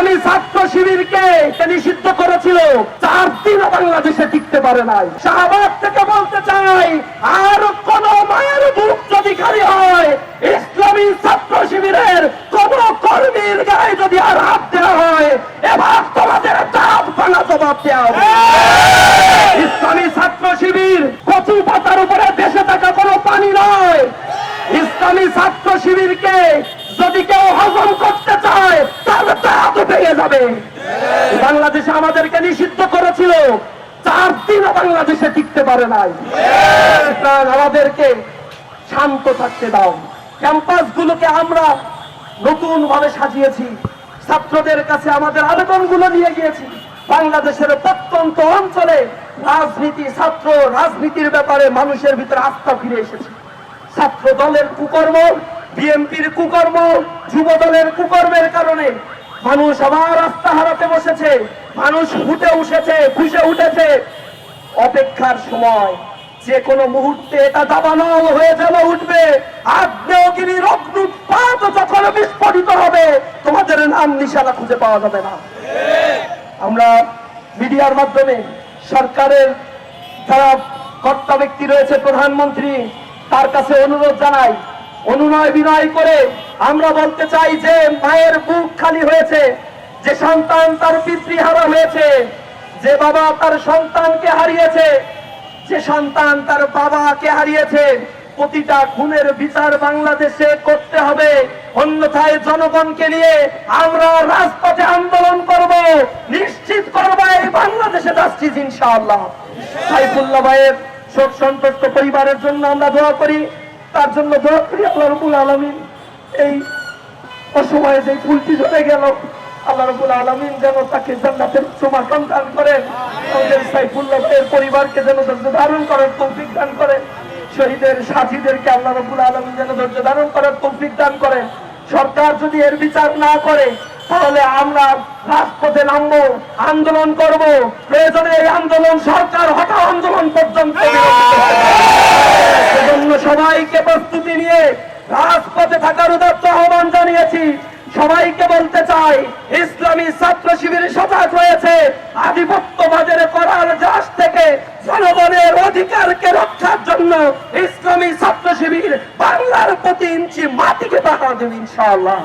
ইসলামী ছাত্র শিবিরকে নিষিদ্ধ করেছিল, 4 দিনও বাংলাদেশে টিকতে পারে নাই। শাহবাগ থেকে বলতে চাই, আর কোন মায়ের বুক যদি খালি হয়, ইসলামী ছাত্র শিবিরের কোন কর্মীর গায়ে যদি আর হাত দেওয়া হয়, এবার তোমাদের দাঁত ভাঙা জবাব দেওয়া হবে। ইসলামী ছাত্র শিবির কচু পাতার উপরে দেশে থাকা কোনো পানি নয়। ইসলামী ছাত্র শিবিরকে যদি কেউ হজম করতে চায়, তাহলে দাঁত ভেঙে যাবে। বাংলাদেশে আমাদেরকে নিষিদ্ধ করেছিল, 4 দিনও বাংলাদেশে টিকতে পারে নাই। আমাদেরকে শান্ত থাকতে দাও। ক্যাম্পাস গুলোকে আমরা নতুন ভাবে সাজিয়েছি, ছাত্রদের কাছে আমাদের আবেদনগুলো নিয়ে গিয়েছি। বাংলাদেশের প্রত্যন্ত অঞ্চলে রাজনীতি, ছাত্র রাজনীতির ব্যাপারে মানুষের ভিতরে আস্থা ফিরে এসেছে। ছাত্র দলের কুকর্ম, বিএনপির কুকর্ম, যুব দলের কুকর্মের কারণে মানুষ আবার আস্থা হারাতে বসেছে। মানুষ ফুসে উঠেছে। অপেক্ষার সময়, যে কোনো মুহূর্তে এটা দাবানল হয়ে যেন উঠবে। আগ্নেয়গিরির অগ্নুৎপাত যখন বিস্ফোরিত হবে, তোমাদের নাম নিশানা খুঁজে পাওয়া যাবে না। আমরা মিডিয়ার মাধ্যমে সরকারের যারা কর্তা ব্যক্তি রয়েছে, প্রধানমন্ত্রী, তার কাছে অনুরোধ জানাই, অনুনয় বিনয় করে আমরা বলতে চাই যে মায়ের বুক খালি হয়েছে, যে সন্তান তার পিতৃহারা হয়েছে, যে বাবা তার সন্তানকে হারিয়েছে, যে সন্তান তার বাবাকে হারিয়েছে, প্রতিটা খুনের বিচার বাংলাদেশে করতে হবে। অন্যথায় জনগণকে নিয়ে আমরা রাজপথে আন্দোলন করব, নিশ্চিত করব এই বাংলাদেশে জাস্টিস ইনশাআল্লাহ। সাইফুল্লাহ ভাইয়ের শোক সন্তপ্ত পরিবারের জন্য আমরা দোয়া করি, তার জন্য দোয়া করি আল্লাহ রাব্বুল আলামিন এই অসময়ে যে ফুলটি ঝরে গেল, আল্লাহ রাব্বুল আলামিন যেন তাকে জান্নাতের সুমাকাম দান করেন। আমাদের সাইফুল্লাহ ভাইয়ের পরিবারকে যেন ধৈর্য ধারণ করার তৌফিক দান করেন। শহীদের সাথীদেরকে আল্লাহ রাব্বুল আলামিন যেন ধৈর্য ধারণ করার তৌফিক দান করেন। সরকার যদি এর বিচার না করে, তাহলে আমরা রাজপথে নামবো, আন্দোলন করব। প্রয়োজনে এই আন্দোলন সরকার হটাও আন্দোলন পর্যন্ত। সেজন্য সবাইকে প্রস্তুতি নিয়ে রাজপথে থাকার উদাত্ত আহ্বান জানিয়েছি। সবাইকে বলতে চাই, ইসলামী ছাত্র শিবির সজাগ হয়েছে আধিপত্যবাদের করার জাস থেকে জনগণের অধিকারকে রক্ষার জন্য। ইসলামী ছাত্র শিবির বাংলার প্রতি ইঞ্চি মাটিকে পাঠা দেবে ইনশাআল্লাহ।